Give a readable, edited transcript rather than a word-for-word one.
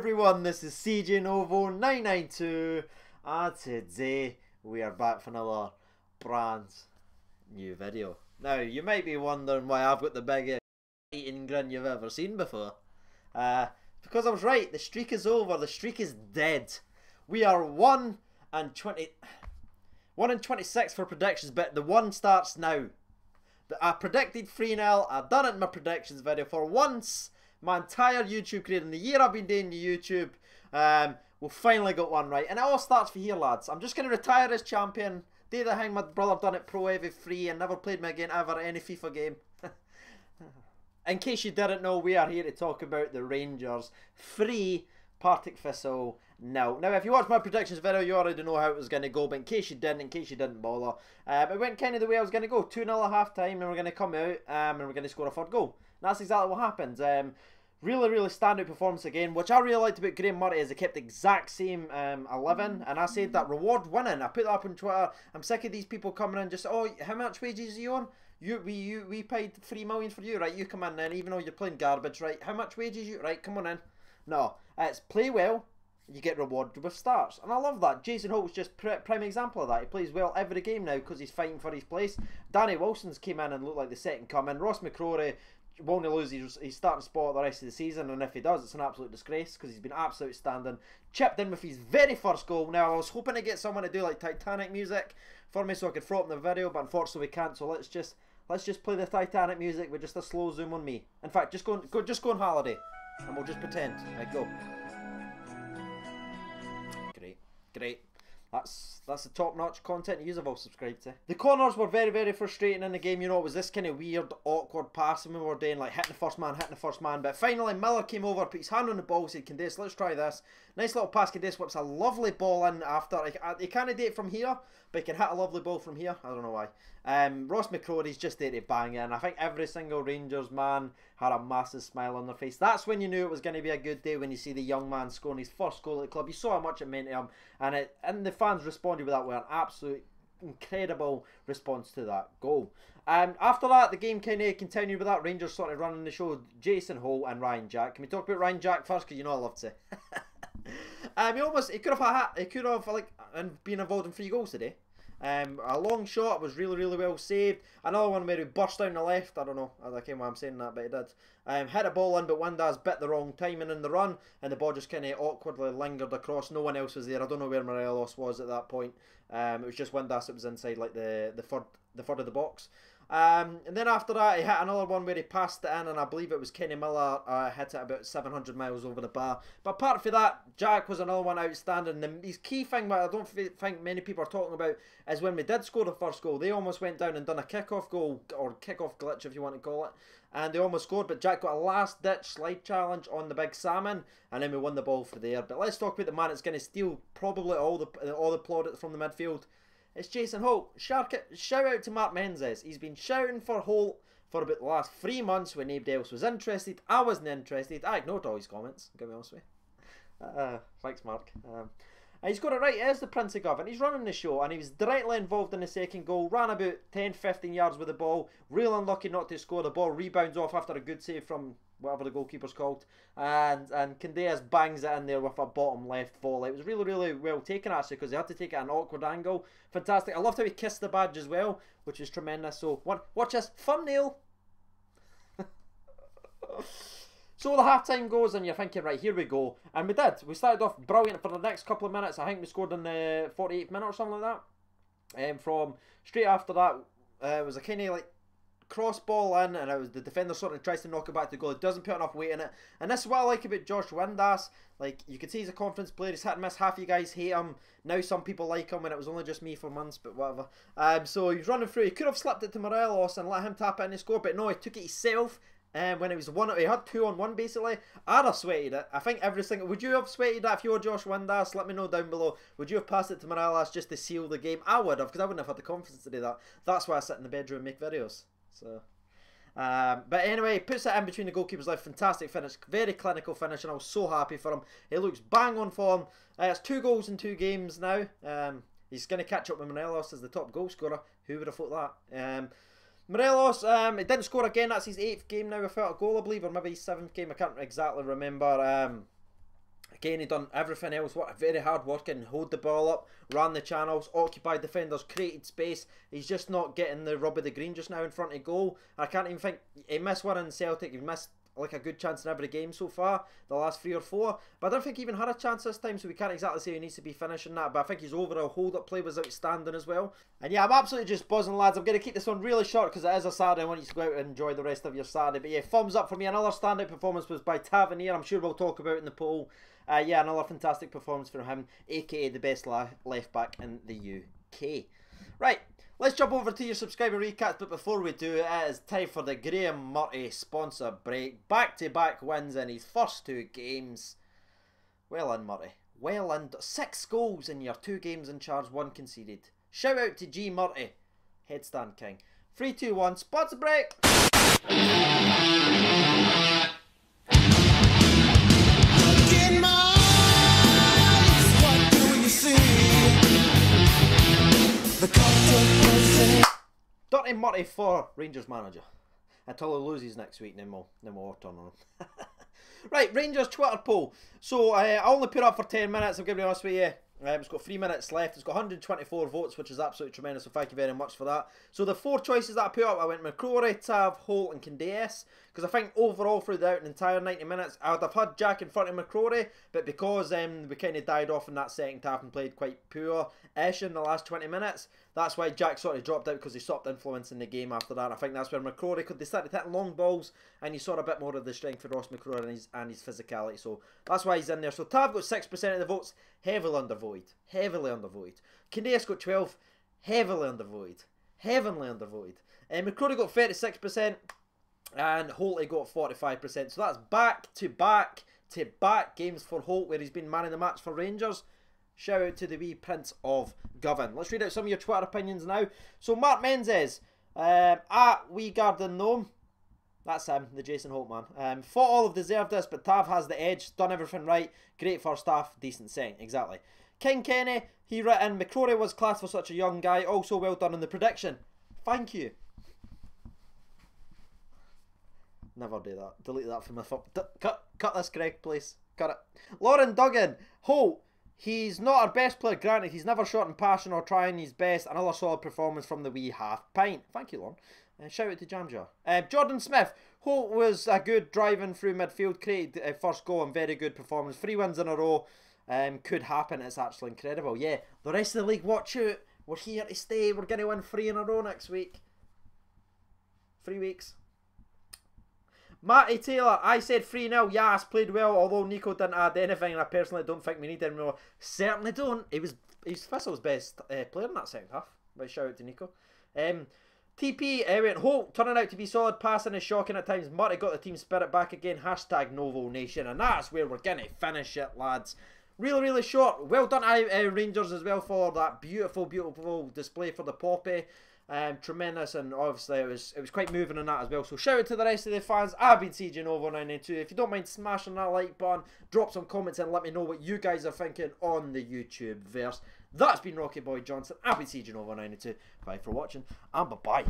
everyone, this is CJ Novo 992 and today we are back for another brand new video. Now you might be wondering why I've got the biggest eating grin you've ever seen before. Because I was right, the streak is over, the streak is dead. We are 1 and 26 for predictions, but the one starts now. I predicted 3-0, I've done it in my predictions video for once. My entire YouTube career, in the year I've been doing the YouTube, we finally got one right. And it all starts for here, lads. I'm just going to retire as champion. Day the hang, my brother done it pro heavy free and never played me again ever any FIFA game. In case you didn't know, we are here to talk about the Rangers. 3, Partick Thistle 0. Now, if you watched my predictions video, you already know how it was going to go. But in case you didn't bother, it went kind of the way I was going to go. 2-0 at half time, and we're going to come out and we're going to score a third goal. And that's exactly what happened. Really standout performance again. Which I really liked about Graham Murty is he kept the exact same 11, and I said that reward winning. I put that up on Twitter. I'm sick of these people coming in just, oh, how much wages are you on? We paid 3 million for you, right? You come in then, even though you're playing garbage, right? How much wages you? Right, come on in. No, it's play well, you get rewarded with starts, and I love that. Jason Holt's just prime example of that. He plays well every game now because he's fighting for his place. Danny Wilson's came in and looked like the second coming. Ross McCrory won't lose his starting spot the rest of the season, and if he does, it's an absolute disgrace because he's been absolutely outstanding. Chipped in with his very first goal. Now I was hoping to get someone to do like Titanic music for me so I could throw up in the video, but unfortunately we can't. So let's just play the Titanic music with just a slow zoom on me. In fact, just go on holiday, and we'll just pretend. Right, go. Great. That's the top-notch content you've all subscribed to. The corners were very frustrating in the game. You know, it was this kind of weird, awkward passing we were doing, like hitting the first man. But finally, Miller came over, put his hand on the ball, said, Candace, let's try this. Nice little pass. Candace whips a lovely ball in after. He can't do it from here, but he can hit a lovely ball from here. I don't know why. Ross McCrory's just there to bang in. I think every single Rangers man had a massive smile on their face. That's when you knew it was going to be a good day, when you see the young man scoring his first goal at the club. You saw how much it meant to him, and the fans responded with that with an absolute incredible response to that goal. After that, the game kind of continued with that. Rangers sort of running the show. Jason Holt and Ryan Jack. Can we talk about Ryan Jack first? Because you know I love to. He could have like been involved in 3 goals today. A long shot was really well saved. Another one where he burst down the left. I don't know. I can't why I'm saying that, but he did. Hit a ball in, but Windass bit the wrong timing in the run, and the ball just kind of awkwardly lingered across. No one else was there. I don't know where Morelos was at that point. It was just Windass that was inside like the third of the box. And then after that, he hit another one where he passed it in, and I believe it was Kenny Miller hit it about 700 miles over the bar. But apart from that, Jack was another one outstanding. His key thing, but I don't think many people are talking about, is when we did score the first goal, they almost went down and done a kick-off goal, or kick-off glitch if you want to call it, and they almost scored, but Jack got a last-ditch slide challenge on the big salmon, and then we won the ball for there. But let's talk about the man that's going to steal probably all the plaudits from the midfield. It's Jason Holt. Shout out to Mark Menzies. He's been shouting for Holt for about the last 3 months when nobody else was interested. I wasn't interested. I ignored all his comments, to be honest with you. Thanks, Mark. He's got it right. He is the Prince of Govan. He's running the show, and he was directly involved in the second goal. Ran about 10-15 yards with the ball. Real unlucky not to score. The ball rebounds off after a good save from whatever the goalkeeper's called, and Candeas bangs it in there with a bottom left volley. It was really well taken actually, because they had to take it at an awkward angle. Fantastic. I loved how he kissed the badge as well, which is tremendous. So watch this thumbnail. So the half-time goes, and you're thinking, right, here we go. And we did. We started off brilliant for the next couple of minutes. I think we scored in the 48th minute or something like that. From straight after that, it was a kind of like cross ball in, and it was the defender sort of tries to knock it back to goal. It doesn't put enough weight in it. And this is what I like about Josh Windass. Like, you can see he's a confidence player. He's hit and miss. Half you guys hate him. Now some people like him, and it was only just me for months, but whatever. So he was running through. He could have slipped it to Morelos and let him tap it in and score, but no, he took it himself. When it was he had 2-on-1 basically. I'd have sweated it. I think every single. Would you have sweated that if you were Josh Windass? Let me know down below. Would you have passed it to Morelos just to seal the game? I would have, because I wouldn't have had the confidence to do that. That's why I sit in the bedroom and make videos. So, but anyway, puts it in between the goalkeeper's left. Fantastic finish, very clinical finish, and I was so happy for him. He looks bang on form. It's 2 goals in 2 games now. He's going to catch up with Morelos as the top goal scorer. Who would have thought that? Morelos, he didn't score again. That's his 8th game now without a goal, I believe, or maybe his 7th game. I can't exactly remember. Again, he done everything else. What a very hard working, hold the ball up, ran the channels, occupied defenders, created space. He's just not getting the rub of the green just now in front of goal. I can't even think, he missed one in Celtic, he missed like a good chance in every game so far, the last 3 or 4. But I don't think he even had a chance this time, so we can't exactly say he needs to be finishing that. But I think his overall hold-up play was outstanding as well. And yeah, I'm absolutely just buzzing, lads. I'm going to keep this one really short because it is a Saturday. I want you to go out and enjoy the rest of your Saturday. But yeah, thumbs up for me. Another standout performance was by Tavernier. I'm sure we'll talk about it in the poll. Yeah, another fantastic performance from him, aka the best left back in the UK. Right, let's jump over to your subscriber recaps, but before we do, it is time for the Graham Murty sponsor break. Back-to-back wins in his first 2 games. Well in, Murty. Well in. 6 goals in your 2 games in charge, 1 conceded. Shout out to G Murty. Headstand King. 3, 2, 1, sponsor break! Dirty Murty for Rangers manager. Until he loses next week, then we'll turn on him. Right, Rangers Twitter poll. So I only put up for 10 minutes, I'm going to be honest with you. It's got 3 minutes left. It's got 124 votes, which is absolutely tremendous, so thank you very much for that. So the 4 choices that I put up, I went McCrory, Tav, Holt and Candace. Because I think overall throughout an entire 90 minutes, I would have had Jack in front of McCrory, but because we kind of died off in that second half and played quite poor-ish in the last 20 minutes, that's why Jack sort of dropped out because he stopped influencing the game after that. I think that's where McCrory, because they started hitting long balls and you saw a bit more of the strength for Ross McCrory and his physicality. So that's why he's in there. So Tav got 6% of the votes, heavily undervoted. Heavily undervoted. Candace got 12, heavily undervoted. Heavily undervoted. McCrory got 36%. And Holty got 45%. So that's back-to-back games for Holt where he's been man of the match for Rangers. Shout out to the wee Prince of Govan. Let's read out some of your Twitter opinions now. So Mark Menzies, at We Garden Gnome. That's him, the Jason Holt man. Thought all have deserved this, but Tav has the edge. Done everything right. Great first half, decent second. Exactly. King Kenny, he written, McCrory was class for such a young guy. Also well done in the prediction. Thank you. Never do that. Delete that from my phone. Cut this, Greg, please. Cut it. Lauren Duggan. Holt. He's not our best player, granted. He's never short in passion or trying his best. Another solid performance from the wee half pint. Thank you, Lauren. Shout out to Jam Jar. Jordan Smith. Holt was a good driving through midfield. Created first goal and very good performance. 3 wins in a row. Could happen. It's actually incredible. Yeah, the rest of the league, watch out. We're here to stay. We're going to win 3 in a row next week. 3 weeks. Matty Taylor, I said 3-0. YASS played well, although Nico didn't add anything, and I personally don't think we need any more. Certainly don't. He's Thistle's best player in that second half. But shout out to Nico. TP went Holt, turning out to be solid. Passing is shocking at times. Murty got the team spirit back again. Hashtag Novo Nation, and that's where we're going to finish it, lads. Really, really short. Well done, Rangers as well for that beautiful, beautiful display for the Poppy. Tremendous, and obviously it was quite moving in that as well. So shout out to the rest of the fans. I've been CJ Novo 992. If you don't mind smashing that like button, drop some comments and let me know what you guys are thinking on the YouTube verse. That's been Rocky Boy Johnson. I've been CJ Novo 992. Bye for watching, and bye bye.